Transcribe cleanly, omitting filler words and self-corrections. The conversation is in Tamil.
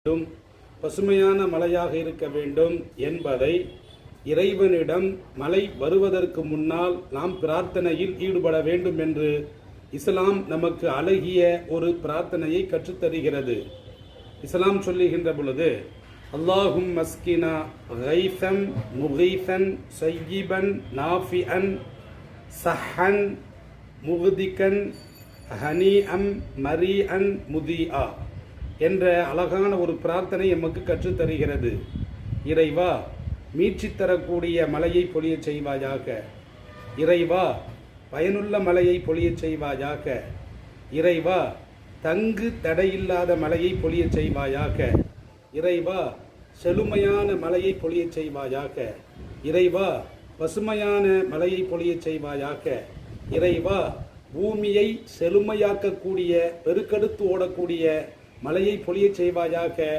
வேண்டும், பசுமையான மலையாக இருக்க வேண்டும் என்பதை இறைவனிடம் மழை வருவதற்கு முன்னால் நாம் பிரார்த்தனையில் ஈடுபட வேண்டும் என்று இஸ்லாம் நமக்கு அழகிய ஒரு பிரார்த்தனையை கற்றுத்தருகிறது. இஸ்லாம் சொல்லுகின்ற பொழுது, அல்லாஹும் மஸ்கினா கைஃபன் முகைஃபன் சையிபன் நாஃபிஅன் சஹன் முஹ்திகன் ஹனீஅம் மரீஅன் முதிஆ என்ற அழகான ஒரு பிரார்த்தனை எமக்கு கற்றுத்தருகிறது. இறைவா, மீட்சி தரக்கூடிய மலையை பொழிய செய்வாயாக. இறைவா, பயனுள்ள மலையை பொழிய செய்வாயாக. இறைவா, தங்கு தடையில்லாத மலையை பொழிய செய்வாயாக. இறைவா, செழுமையான மலையை பொழிய செய்வாயாக. இறைவா, பசுமையான மலையை பொழிய செய்வாயாக. இறைவா, பூமியை செழுமையாக்கக்கூடிய பெருக்கெடுத்து ஓடக்கூடிய மலையை பொழிய செய்வாயாக.